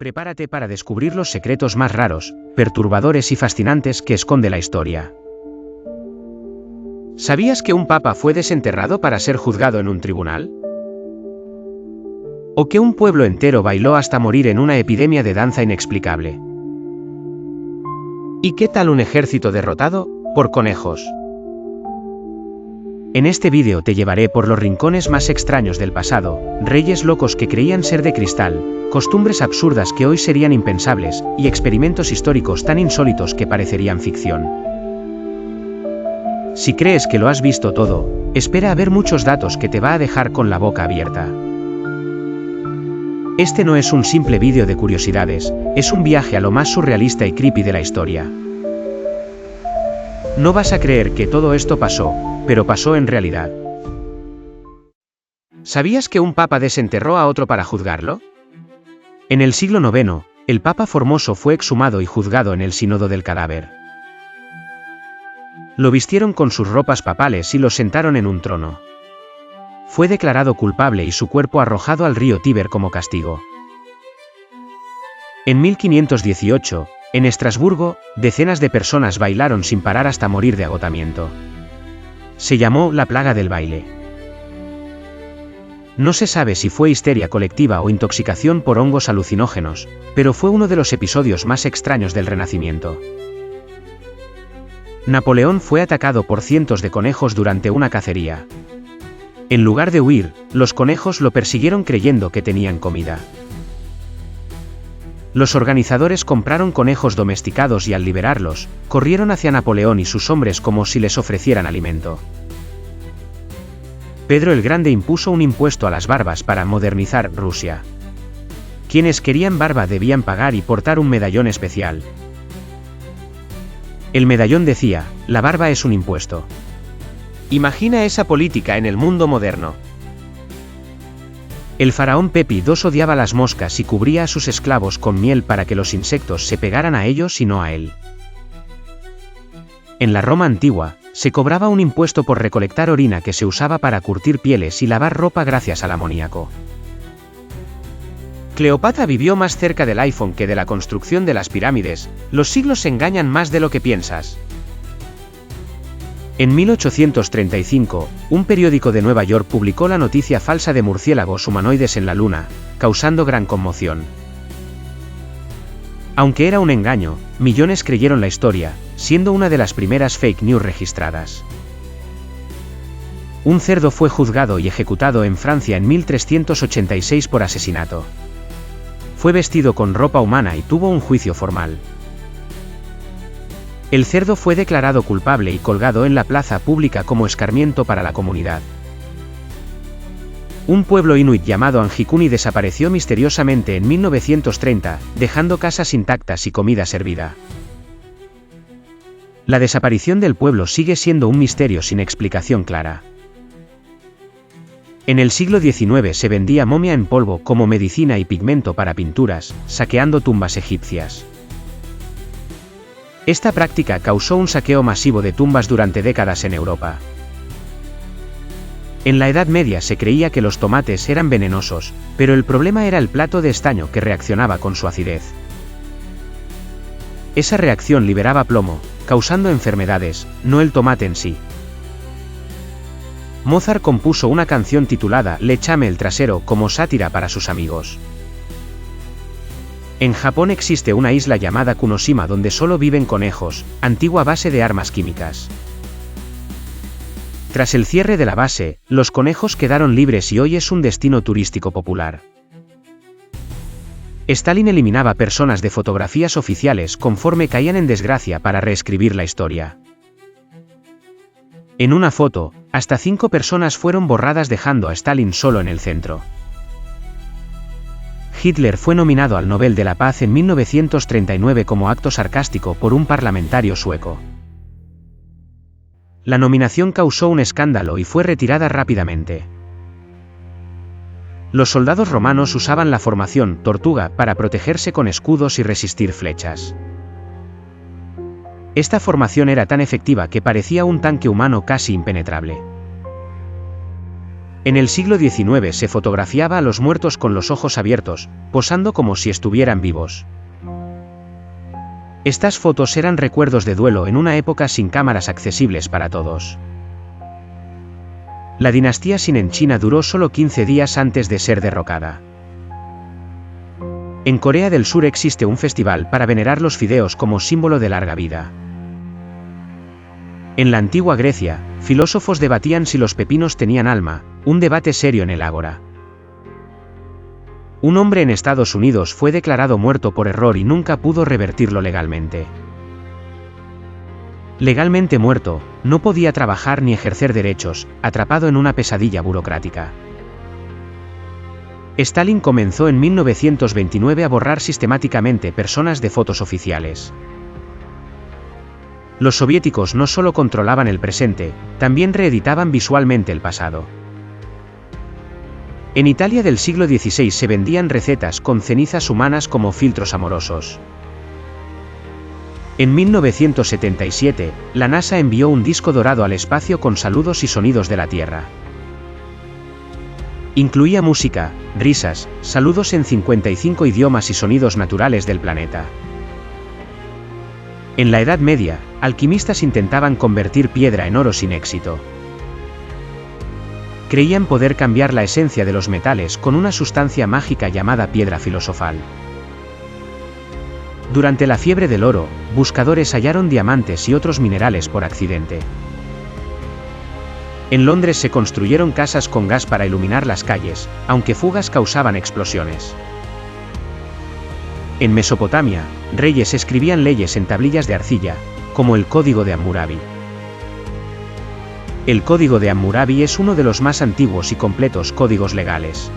Prepárate para descubrir los secretos más raros, perturbadores y fascinantes que esconde la historia. ¿Sabías que un papa fue desenterrado para ser juzgado en un tribunal? ¿O que un pueblo entero bailó hasta morir en una epidemia de danza inexplicable? ¿Y qué tal un ejército derrotado por conejos? En este vídeo te llevaré por los rincones más extraños del pasado, reyes locos que creían ser de cristal, costumbres absurdas que hoy serían impensables, y experimentos históricos tan insólitos que parecerían ficción. Si crees que lo has visto todo, espera a ver muchos datos que te va a dejar con la boca abierta. Este no es un simple vídeo de curiosidades, es un viaje a lo más surrealista y creepy de la historia. No vas a creer que todo esto pasó, pero pasó en realidad. ¿Sabías que un papa desenterró a otro para juzgarlo? En el siglo IX, el papa Formoso fue exhumado y juzgado en el sínodo del cadáver. Lo vistieron con sus ropas papales y lo sentaron en un trono. Fue declarado culpable y su cuerpo arrojado al río Tíber como castigo. En 1518, en Estrasburgo, decenas de personas bailaron sin parar hasta morir de agotamiento. Se llamó la plaga del baile. No se sabe si fue histeria colectiva o intoxicación por hongos alucinógenos, pero fue uno de los episodios más extraños del Renacimiento. Napoleón fue atacado por cientos de conejos durante una cacería. En lugar de huir, los conejos lo persiguieron creyendo que tenían comida. Los organizadores compraron conejos domesticados y al liberarlos, corrieron hacia Napoleón y sus hombres como si les ofrecieran alimento. Pedro el Grande impuso un impuesto a las barbas para modernizar Rusia. Quienes querían barba debían pagar y portar un medallón especial. El medallón decía, la barba es un impuesto. Imagina esa política en el mundo moderno. El faraón Pepi II odiaba las moscas y cubría a sus esclavos con miel para que los insectos se pegaran a ellos y no a él. En la Roma antigua, se cobraba un impuesto por recolectar orina que se usaba para curtir pieles y lavar ropa gracias al amoníaco. Cleopatra vivió más cerca del iPhone que de la construcción de las pirámides, los siglos engañan más de lo que piensas. En 1835, un periódico de Nueva York publicó la noticia falsa de murciélagos humanoides en la Luna, causando gran conmoción. Aunque era un engaño, millones creyeron la historia, siendo una de las primeras fake news registradas. Un cerdo fue juzgado y ejecutado en Francia en 1386 por asesinato. Fue vestido con ropa humana y tuvo un juicio formal. El cerdo fue declarado culpable y colgado en la plaza pública como escarmiento para la comunidad. Un pueblo inuit llamado Anjikuni desapareció misteriosamente en 1930, dejando casas intactas y comida servida. La desaparición del pueblo sigue siendo un misterio sin explicación clara. En el siglo XIX se vendía momia en polvo como medicina y pigmento para pinturas, saqueando tumbas egipcias. Esta práctica causó un saqueo masivo de tumbas durante décadas en Europa. En la Edad Media se creía que los tomates eran venenosos, pero el problema era el plato de estaño que reaccionaba con su acidez. Esa reacción liberaba plomo, causando enfermedades, no el tomate en sí. Mozart compuso una canción titulada Le chame el trasero como sátira para sus amigos. En Japón existe una isla llamada Kunoshima donde solo viven conejos, antigua base de armas químicas. Tras el cierre de la base, los conejos quedaron libres y hoy es un destino turístico popular. Stalin eliminaba personas de fotografías oficiales conforme caían en desgracia para reescribir la historia. En una foto, hasta 5 personas fueron borradas dejando a Stalin solo en el centro. Hitler fue nominado al Nobel de la Paz en 1939 como acto sarcástico por un parlamentario sueco. La nominación causó un escándalo y fue retirada rápidamente. Los soldados romanos usaban la formación tortuga para protegerse con escudos y resistir flechas. Esta formación era tan efectiva que parecía un tanque humano casi impenetrable. En el siglo XIX se fotografiaba a los muertos con los ojos abiertos, posando como si estuvieran vivos. Estas fotos eran recuerdos de duelo en una época sin cámaras accesibles para todos. La dinastía Xin en China duró solo 15 días antes de ser derrocada. En Corea del Sur existe un festival para venerar los fideos como símbolo de larga vida. En la antigua Grecia, filósofos debatían si los pepinos tenían alma, un debate serio en el ágora. Un hombre en Estados Unidos fue declarado muerto por error y nunca pudo revertirlo legalmente. Legalmente muerto, no podía trabajar ni ejercer derechos, atrapado en una pesadilla burocrática. Stalin comenzó en 1929 a borrar sistemáticamente personas de fotos oficiales. Los soviéticos no solo controlaban el presente, también reeditaban visualmente el pasado. En Italia del siglo XVI se vendían recetas con cenizas humanas como filtros amorosos. En 1977, la NASA envió un disco dorado al espacio con saludos y sonidos de la Tierra. Incluía música, risas, saludos en 55 idiomas y sonidos naturales del planeta. En la Edad Media, alquimistas intentaban convertir piedra en oro sin éxito. Creían poder cambiar la esencia de los metales con una sustancia mágica llamada piedra filosofal. Durante la fiebre del oro, buscadores hallaron diamantes y otros minerales por accidente. En Londres se construyeron casas con gas para iluminar las calles, aunque fugas causaban explosiones. En Mesopotamia, reyes escribían leyes en tablillas de arcilla, como el Código de Hammurabi. El Código de Hammurabi es uno de los más antiguos y completos códigos legales.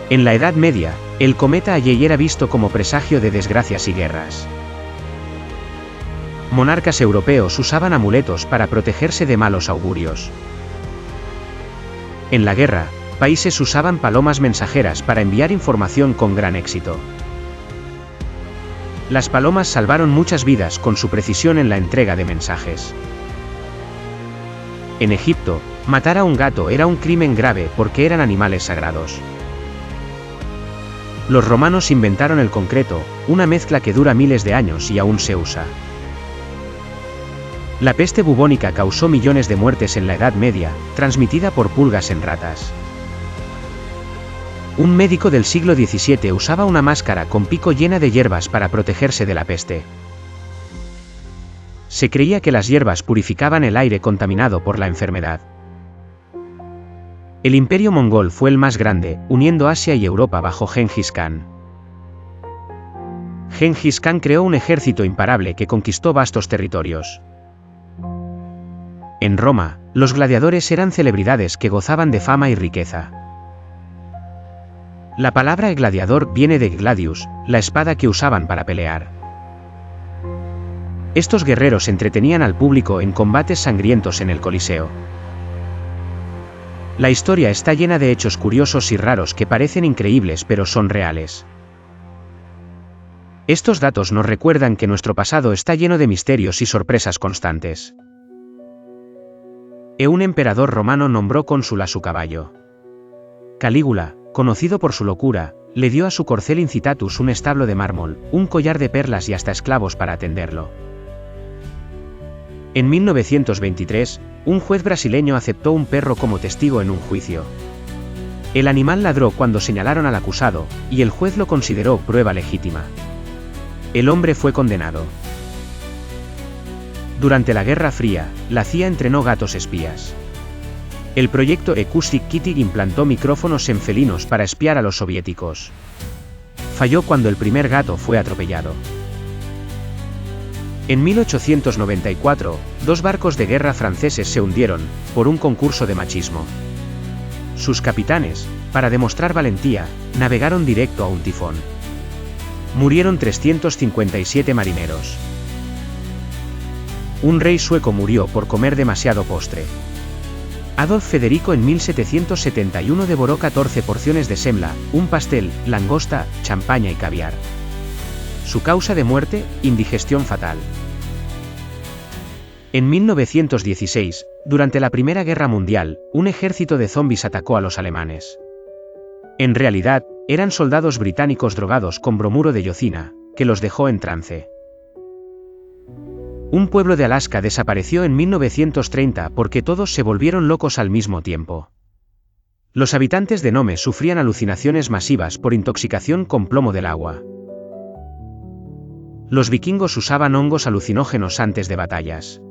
En la Edad Media, el cometa Halley era visto como presagio de desgracias y guerras. Monarcas europeos usaban amuletos para protegerse de malos augurios. En la guerra, países usaban palomas mensajeras para enviar información con gran éxito. Las palomas salvaron muchas vidas con su precisión en la entrega de mensajes. En Egipto, matar a un gato era un crimen grave porque eran animales sagrados. Los romanos inventaron el concreto, una mezcla que dura miles de años y aún se usa. La peste bubónica causó millones de muertes en la Edad Media, transmitida por pulgas en ratas. Un médico del siglo XVII usaba una máscara con pico llena de hierbas para protegerse de la peste. Se creía que las hierbas purificaban el aire contaminado por la enfermedad. El imperio mongol fue el más grande, uniendo Asia y Europa bajo Gengis Khan. Gengis Khan creó un ejército imparable que conquistó vastos territorios. En Roma, los gladiadores eran celebridades que gozaban de fama y riqueza. La palabra gladiador viene de gladius, la espada que usaban para pelear. Estos guerreros entretenían al público en combates sangrientos en el Coliseo. La historia está llena de hechos curiosos y raros que parecen increíbles pero son reales. Estos datos nos recuerdan que nuestro pasado está lleno de misterios y sorpresas constantes. Un emperador romano nombró cónsul a su caballo. Calígula, conocido por su locura, le dio a su corcel Incitatus un establo de mármol, un collar de perlas y hasta esclavos para atenderlo. En 1923, un juez brasileño aceptó un perro como testigo en un juicio. El animal ladró cuando señalaron al acusado, y el juez lo consideró prueba legítima. El hombre fue condenado. Durante la Guerra Fría, la CIA entrenó gatos espías. El proyecto Acoustic Kitty implantó micrófonos en felinos para espiar a los soviéticos. Falló cuando el primer gato fue atropellado. En 1894, 2 barcos de guerra franceses se hundieron, por un concurso de machismo. Sus capitanes, para demostrar valentía, navegaron directo a un tifón. Murieron 357 marineros. Un rey sueco murió por comer demasiado postre. Adolf Federico en 1771 devoró 14 porciones de semla, un pastel, langosta, champaña y caviar. Su causa de muerte, indigestión fatal. En 1916, durante la Primera Guerra Mundial, un ejército de zombies atacó a los alemanes. En realidad, eran soldados británicos drogados con bromuro de yocina, que los dejó en trance. Un pueblo de Alaska desapareció en 1930 porque todos se volvieron locos al mismo tiempo. Los habitantes de Nome sufrían alucinaciones masivas por intoxicación con plomo del agua. Los vikingos usaban hongos alucinógenos antes de batallas.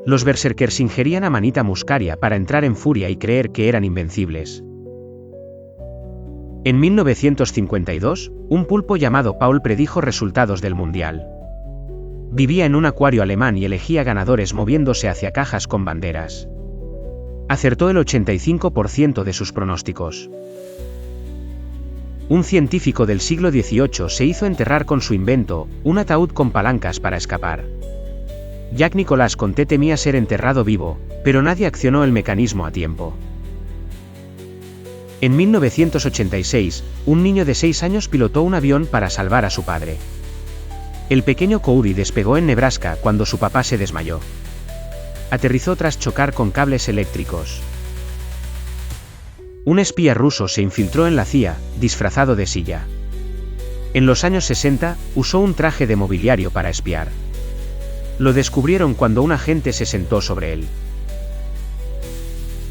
Los berserkers ingerían Amanita muscaria para entrar en furia y creer que eran invencibles. En 1952, un pulpo llamado Paul predijo resultados del Mundial. Vivía en un acuario alemán y elegía ganadores moviéndose hacia cajas con banderas. Acertó el 85% de sus pronósticos. Un científico del siglo XVIII se hizo enterrar con su invento, un ataúd con palancas para escapar. Jacques Nicolas Conté temía ser enterrado vivo, pero nadie accionó el mecanismo a tiempo. En 1986, un niño de 6 años pilotó un avión para salvar a su padre. El pequeño Cody despegó en Nebraska cuando su papá se desmayó. Aterrizó tras chocar con cables eléctricos. Un espía ruso se infiltró en la CIA, disfrazado de silla. En los años 60, usó un traje de mobiliario para espiar. Lo descubrieron cuando un agente se sentó sobre él.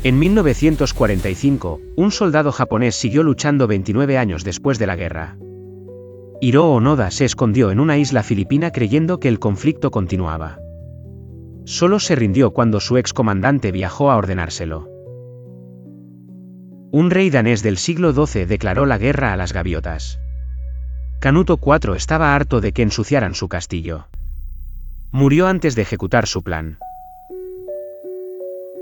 En 1945, un soldado japonés siguió luchando 29 años después de la guerra. Hiroo Onoda se escondió en una isla filipina creyendo que el conflicto continuaba. Solo se rindió cuando su excomandante viajó a ordenárselo. Un rey danés del siglo XII declaró la guerra a las gaviotas. Canuto IV estaba harto de que ensuciaran su castillo. Murió antes de ejecutar su plan.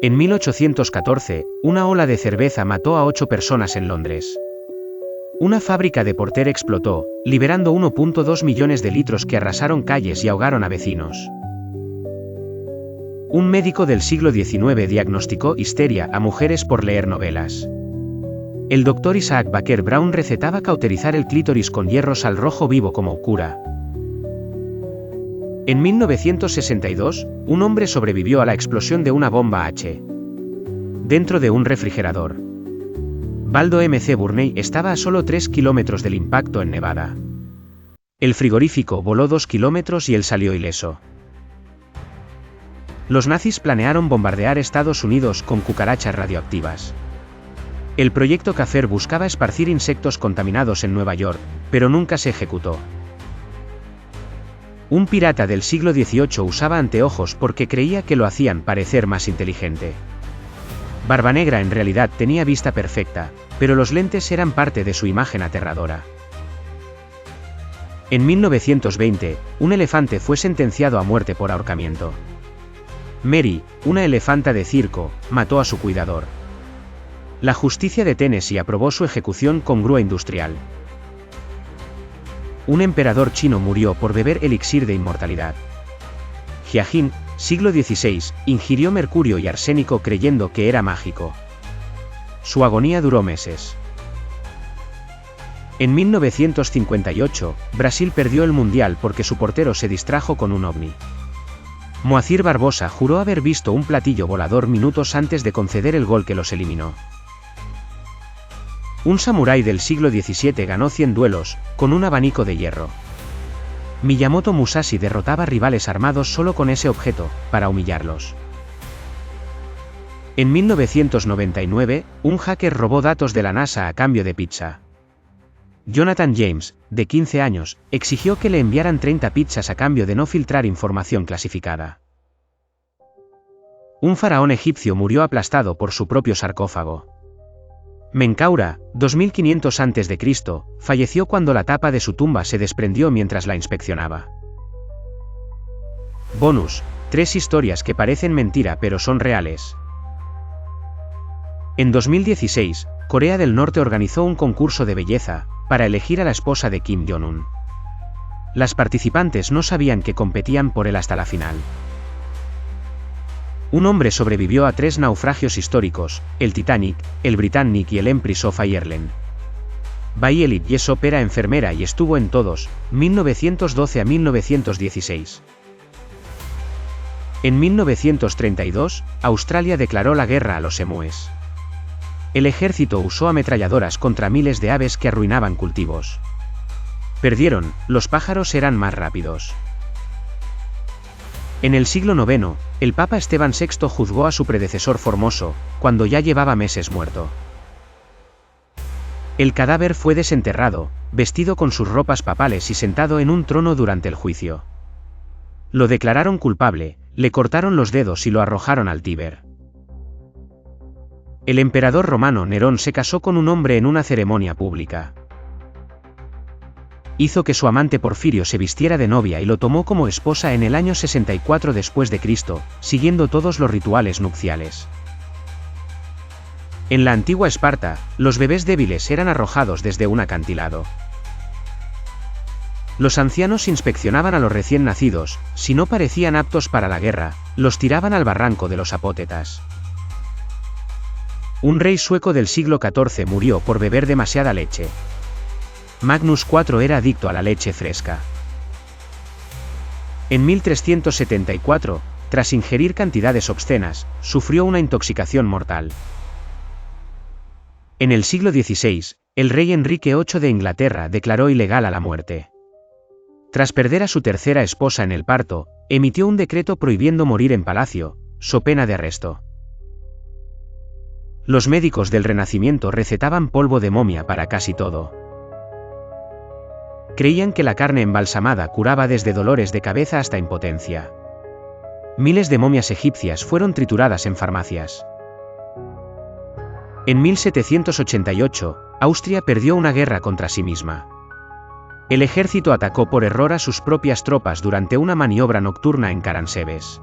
En 1814, una ola de cerveza mató a 8 personas en Londres. Una fábrica de Porter explotó, liberando 1.2 millones de litros que arrasaron calles y ahogaron a vecinos. Un médico del siglo XIX diagnosticó histeria a mujeres por leer novelas. El doctor Isaac Baker Brown recetaba cauterizar el clítoris con hierros al rojo vivo como cura. En 1962, un hombre sobrevivió a la explosión de una bomba H. dentro de un refrigerador. Baldo M.C. Burney estaba a solo 3 kilómetros del impacto en Nevada. El frigorífico voló 2 kilómetros y él salió ileso. Los nazis planearon bombardear Estados Unidos con cucarachas radioactivas. El proyecto Kafir buscaba esparcir insectos contaminados en Nueva York, pero nunca se ejecutó. Un pirata del siglo XVIII usaba anteojos porque creía que lo hacían parecer más inteligente. Barbanegra en realidad tenía vista perfecta, pero los lentes eran parte de su imagen aterradora. En 1920, un elefante fue sentenciado a muerte por ahorcamiento. Mary, una elefanta de circo, mató a su cuidador. La justicia de Tennessee aprobó su ejecución con grúa industrial. Un emperador chino murió por beber elixir de inmortalidad. Jiajin, siglo XVI, ingirió mercurio y arsénico creyendo que era mágico. Su agonía duró meses. En 1958, Brasil perdió el Mundial porque su portero se distrajo con un ovni. Moacir Barbosa juró haber visto un platillo volador minutos antes de conceder el gol que los eliminó. Un samurái del siglo XVII ganó 100 duelos, con un abanico de hierro. Miyamoto Musashi derrotaba rivales armados solo con ese objeto, para humillarlos. En 1999, un hacker robó datos de la NASA a cambio de pizza. Jonathan James, de 15 años, exigió que le enviaran 30 pizzas a cambio de no filtrar información clasificada. Un faraón egipcio murió aplastado por su propio sarcófago. Menkaura, 2500 a.C., falleció cuando la tapa de su tumba se desprendió mientras la inspeccionaba. Bonus: 3 historias que parecen mentira pero son reales. En 2016, Corea del Norte organizó un concurso de belleza, para elegir a la esposa de Kim Jong-un. Las participantes no sabían que competían por él hasta la final. Un hombre sobrevivió a 3 naufragios históricos, el Titanic, el Britannic y el Empress of Ireland. Violet Jessop era enfermera y estuvo en todos, 1912 a 1916. En 1932, Australia declaró la guerra a los emúes. El ejército usó ametralladoras contra miles de aves que arruinaban cultivos. Perdieron, los pájaros eran más rápidos. En el siglo IX, el Papa Esteban VI juzgó a su predecesor Formoso, cuando ya llevaba meses muerto. El cadáver fue desenterrado, vestido con sus ropas papales y sentado en un trono durante el juicio. Lo declararon culpable, le cortaron los dedos y lo arrojaron al Tíber. El emperador romano Nerón se casó con un hombre en una ceremonia pública. Hizo que su amante Porfirio se vistiera de novia y lo tomó como esposa en el año 64 después de Cristo, siguiendo todos los rituales nupciales. En la antigua Esparta, los bebés débiles eran arrojados desde un acantilado. Los ancianos inspeccionaban a los recién nacidos, si no parecían aptos para la guerra, los tiraban al barranco de los apótetas. Un rey sueco del siglo XIV murió por beber demasiada leche. Magnus IV era adicto a la leche fresca. En 1374, tras ingerir cantidades obscenas, sufrió una intoxicación mortal. En el siglo XVI, el rey Enrique VIII de Inglaterra declaró ilegal a la muerte. Tras perder a su tercera esposa en el parto, emitió un decreto prohibiendo morir en palacio, so pena de arresto. Los médicos del Renacimiento recetaban polvo de momia para casi todo. Creían que la carne embalsamada curaba desde dolores de cabeza hasta impotencia. Miles de momias egipcias fueron trituradas en farmacias. En 1788, Austria perdió una guerra contra sí misma. El ejército atacó por error a sus propias tropas durante una maniobra nocturna en Caransebes.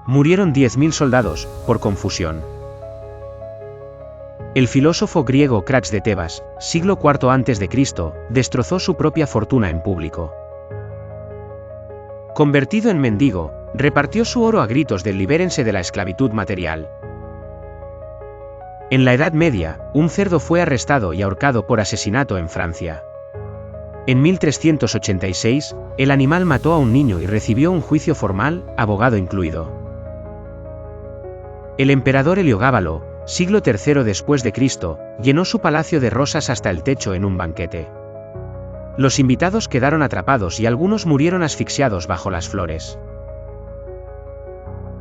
Murieron 10.000 soldados, por confusión. El filósofo griego Crates de Tebas, siglo IV a.C., destrozó su propia fortuna en público. Convertido en mendigo, repartió su oro a gritos de libérense de la esclavitud material. En la Edad Media, un cerdo fue arrestado y ahorcado por asesinato en Francia. En 1386, el animal mató a un niño y recibió un juicio formal, abogado incluido. El emperador Heliogábalo, siglo III después de Cristo, llenó su palacio de rosas hasta el techo en un banquete. Los invitados quedaron atrapados y algunos murieron asfixiados bajo las flores.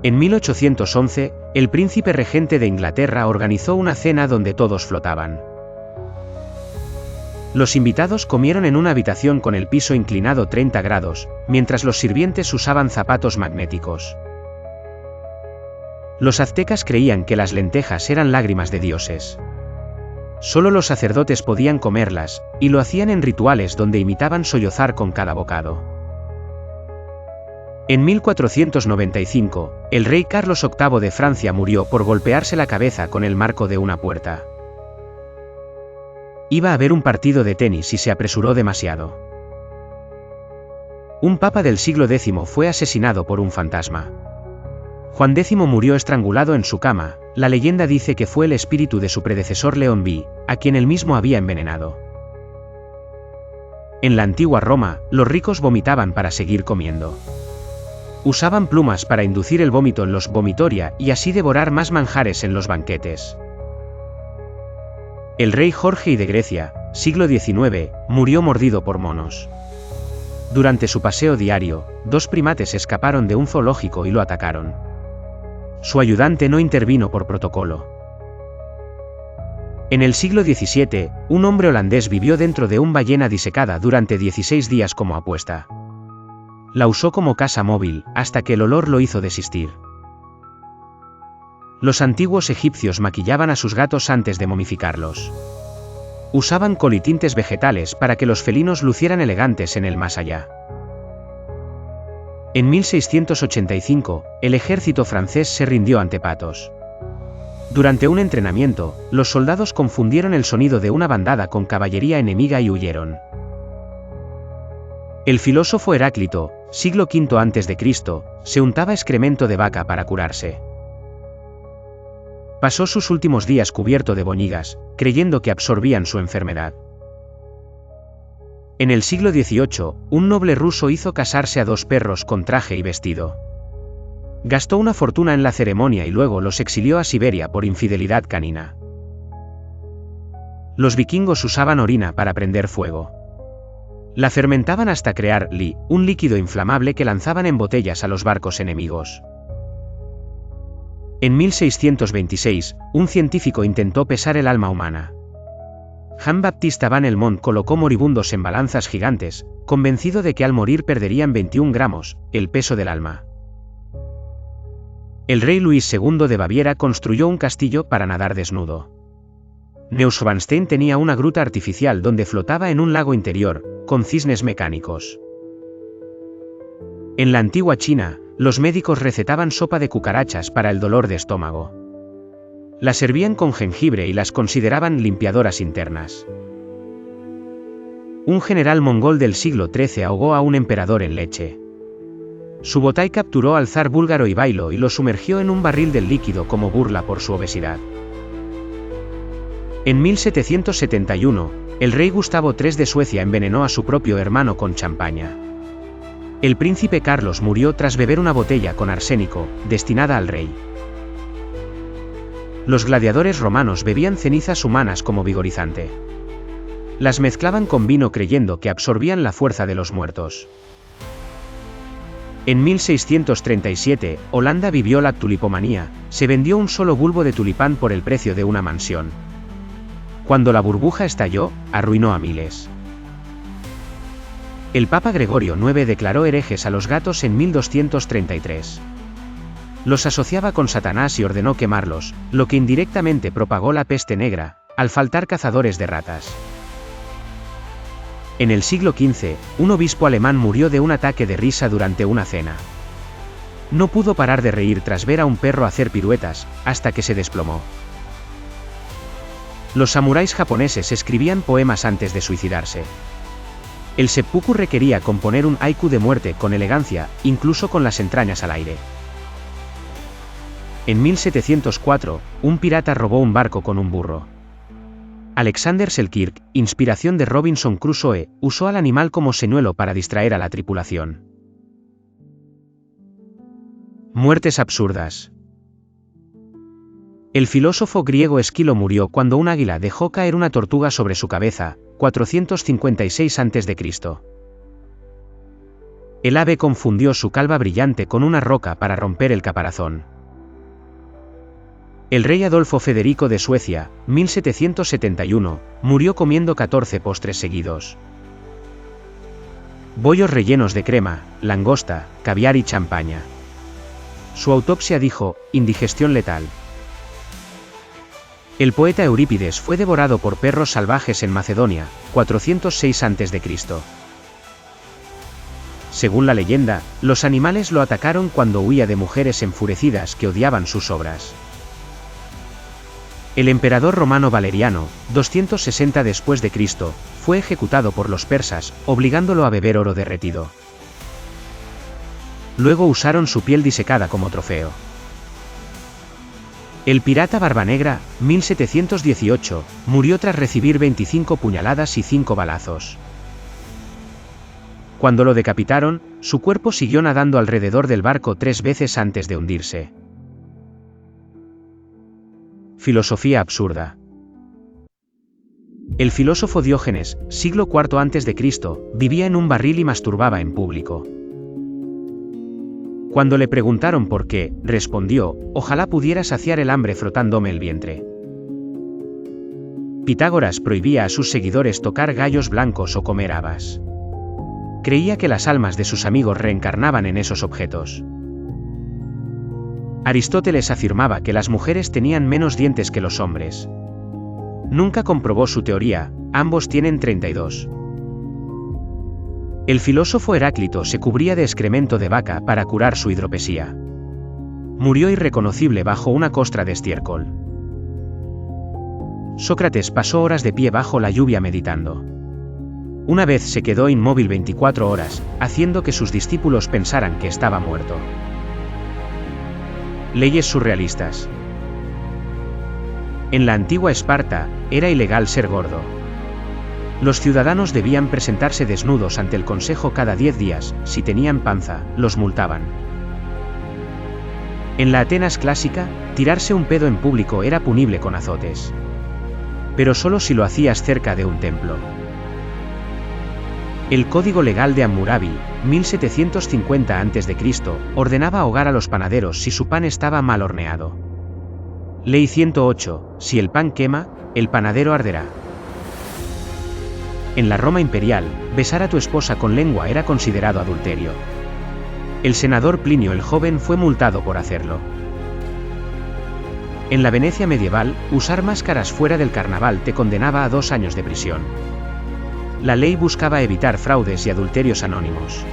En 1811, el príncipe regente de Inglaterra organizó una cena donde todos flotaban. Los invitados comieron en una habitación con el piso inclinado 30 grados, mientras los sirvientes usaban zapatos magnéticos. Los aztecas creían que las lentejas eran lágrimas de dioses. Solo los sacerdotes podían comerlas, y lo hacían en rituales donde imitaban sollozar con cada bocado. En 1495, el rey Carlos VIII de Francia murió por golpearse la cabeza con el marco de una puerta. Iba a haber un partido de tenis y se apresuró demasiado. Un papa del siglo X fue asesinado por un fantasma. Juan X murió estrangulado en su cama, la leyenda dice que fue el espíritu de su predecesor León V, a quien él mismo había envenenado. En la antigua Roma, los ricos vomitaban para seguir comiendo. Usaban plumas para inducir el vómito en los vomitoria y así devorar más manjares en los banquetes. El rey Jorge I de Grecia, siglo XIX, murió mordido por monos. Durante su paseo diario, 2 primates escaparon de un zoológico y lo atacaron. Su ayudante no intervino por protocolo. En el siglo XVII, un hombre holandés vivió dentro de un ballena disecada durante 16 días como apuesta. La usó como casa móvil, hasta que el olor lo hizo desistir. Los antiguos egipcios maquillaban a sus gatos antes de momificarlos. Usaban colitintes vegetales para que los felinos lucieran elegantes en el más allá. En 1685, el ejército francés se rindió ante Patos. Durante un entrenamiento, los soldados confundieron el sonido de una bandada con caballería enemiga y huyeron. El filósofo Heráclito, siglo V a.C., se untaba excremento de vaca para curarse. Pasó sus últimos días cubierto de boñigas, creyendo que absorbían su enfermedad. En el siglo XVIII, un noble ruso hizo casarse a 2 perros con traje y vestido. Gastó una fortuna en la ceremonia y luego los exilió a Siberia por infidelidad canina. Los vikingos usaban orina para prender fuego. La fermentaban hasta crear li, un líquido inflamable que lanzaban en botellas a los barcos enemigos. En 1626, un científico intentó pesar el alma humana. Jean-Baptiste Van Helmont colocó moribundos en balanzas gigantes, convencido de que al morir perderían 21 gramos, el peso del alma. El rey Luis II de Baviera construyó un castillo para nadar desnudo. Neuschwanstein tenía una gruta artificial donde flotaba en un lago interior, con cisnes mecánicos. En la antigua China, los médicos recetaban sopa de cucarachas para el dolor de estómago. La servían con jengibre y las consideraban limpiadoras internas. Un general mongol del siglo XIII ahogó a un emperador en leche. Subotai capturó al zar búlgaro Ivailo y lo sumergió en un barril del líquido como burla por su obesidad. En 1771, el rey Gustavo III de Suecia envenenó a su propio hermano con champaña. El príncipe Carlos murió tras beber una botella con arsénico, destinada al rey. Los gladiadores romanos bebían cenizas humanas como vigorizante. Las mezclaban con vino creyendo que absorbían la fuerza de los muertos. En 1637, Holanda vivió la tulipomanía, se vendió un solo bulbo de tulipán por el precio de una mansión. Cuando la burbuja estalló, arruinó a miles. El Papa Gregorio IX declaró herejes a los gatos en 1233. Los asociaba con Satanás y ordenó quemarlos, lo que indirectamente propagó la peste negra, al faltar cazadores de ratas. En el siglo XV, un obispo alemán murió de un ataque de risa durante una cena. No pudo parar de reír tras ver a un perro hacer piruetas, hasta que se desplomó. Los samuráis japoneses escribían poemas antes de suicidarse. El seppuku requería componer un haiku de muerte con elegancia, incluso con las entrañas al aire. En 1704, un pirata robó un barco con un burro. Alexander Selkirk, inspiración de Robinson Crusoe, usó al animal como señuelo para distraer a la tripulación. Muertes absurdas. El filósofo griego Esquilo murió cuando un águila dejó caer una tortuga sobre su cabeza, 456 a.C. El ave confundió su calva brillante con una roca para romper el caparazón. El rey Adolfo Federico de Suecia, 1771, murió comiendo 14 postres seguidos. Bollos rellenos de crema, langosta, caviar y champaña. Su autopsia dijo, indigestión letal. El poeta Eurípides fue devorado por perros salvajes en Macedonia, 406 a.C. Según la leyenda, los animales lo atacaron cuando huía de mujeres enfurecidas que odiaban sus obras. El emperador romano Valeriano, 260 después de Cristo, fue ejecutado por los persas, obligándolo a beber oro derretido. Luego usaron su piel disecada como trofeo. El pirata Barbanegra, 1718, murió tras recibir 25 puñaladas y 5 balazos. Cuando lo decapitaron, su cuerpo siguió nadando alrededor del barco 3 veces antes de hundirse. Filosofía absurda. El filósofo Diógenes, siglo IV a.C., vivía en un barril y masturbaba en público. Cuando le preguntaron por qué, respondió, ojalá pudiera saciar el hambre frotándome el vientre. Pitágoras prohibía a sus seguidores tocar gallos blancos o comer habas. Creía que las almas de sus amigos reencarnaban en esos objetos. Aristóteles afirmaba que las mujeres tenían menos dientes que los hombres. Nunca comprobó su teoría, ambos tienen 32. El filósofo Heráclito se cubría de excremento de vaca para curar su hidropesía. Murió irreconocible bajo una costra de estiércol. Sócrates pasó horas de pie bajo la lluvia meditando. Una vez se quedó inmóvil 24 horas, haciendo que sus discípulos pensaran que estaba muerto. Leyes surrealistas. En la antigua Esparta, era ilegal ser gordo. Los ciudadanos debían presentarse desnudos ante el consejo cada 10 días, si tenían panza, los multaban. En la Atenas clásica, tirarse un pedo en público era punible con azotes. Pero solo si lo hacías cerca de un templo. El Código Legal de Hammurabi, 1750 a.C., ordenaba ahogar a los panaderos si su pan estaba mal horneado. Ley 108, si el pan quema, el panadero arderá. En la Roma imperial, besar a tu esposa con lengua era considerado adulterio. El senador Plinio el Joven fue multado por hacerlo. En la Venecia medieval, usar máscaras fuera del carnaval te condenaba a 2 años de prisión. La ley buscaba evitar fraudes y adulterios anónimos.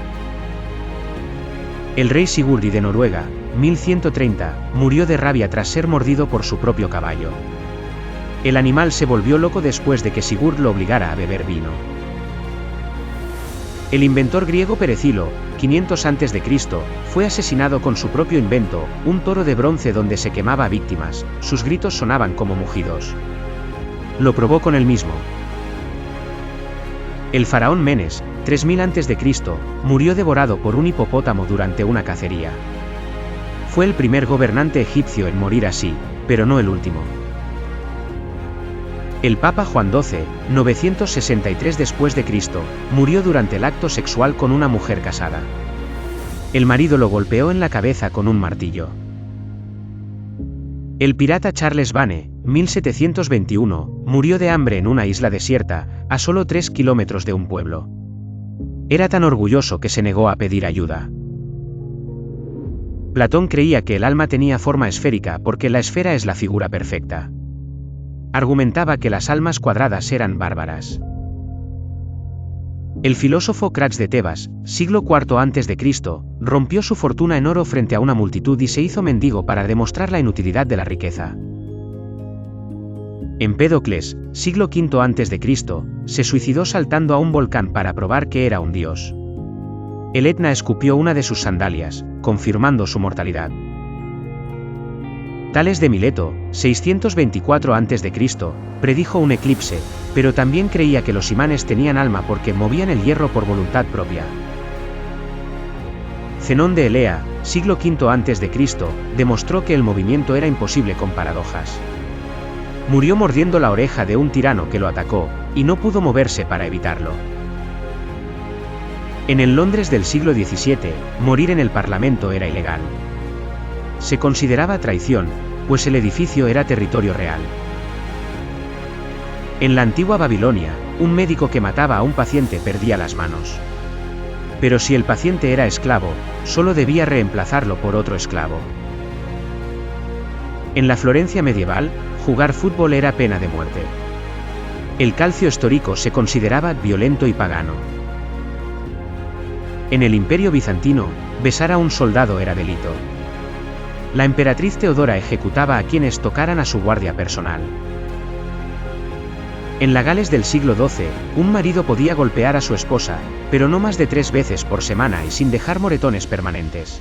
El rey Sigurd de Noruega, 1130, murió de rabia tras ser mordido por su propio caballo. El animal se volvió loco después de que Sigurd lo obligara a beber vino. El inventor griego Perecilo, 500 a.C., fue asesinado con su propio invento, un toro de bronce donde se quemaba a víctimas. Sus gritos sonaban como mugidos. Lo probó con él mismo. El faraón Menes, 3000 a.C., murió devorado por un hipopótamo durante una cacería. Fue el primer gobernante egipcio en morir así, pero no el último. El Papa Juan XII, 963 después de Cristo, murió durante el acto sexual con una mujer casada. El marido lo golpeó en la cabeza con un martillo. El pirata Charles Vane, 1721, murió de hambre en una isla desierta, a solo 3 kilómetros de un pueblo. Era tan orgulloso que se negó a pedir ayuda. Platón creía que el alma tenía forma esférica porque la esfera es la figura perfecta. Argumentaba que las almas cuadradas eran bárbaras. El filósofo Crates de Tebas, siglo IV a.C., rompió su fortuna en oro frente a una multitud y se hizo mendigo para demostrar la inutilidad de la riqueza. Empédocles, siglo V a.C., se suicidó saltando a un volcán para probar que era un dios. El Etna escupió una de sus sandalias, confirmando su mortalidad. Tales de Mileto, 624 a.C., predijo un eclipse, pero también creía que los imanes tenían alma porque movían el hierro por voluntad propia. Zenón de Elea, siglo V a.C., demostró que el movimiento era imposible con paradojas. Murió mordiendo la oreja de un tirano que lo atacó, y no pudo moverse para evitarlo. En el Londres del siglo XVII, morir en el Parlamento era ilegal. Se consideraba traición, pues el edificio era territorio real. En la antigua Babilonia, un médico que mataba a un paciente perdía las manos. Pero si el paciente era esclavo, solo debía reemplazarlo por otro esclavo. En la Florencia medieval, jugar fútbol era pena de muerte. El calcio histórico se consideraba violento y pagano. En el Imperio bizantino, besar a un soldado era delito. La emperatriz Teodora ejecutaba a quienes tocaran a su guardia personal. En la Gales del siglo XII, un marido podía golpear a su esposa, pero no más de 3 veces por semana y sin dejar moretones permanentes.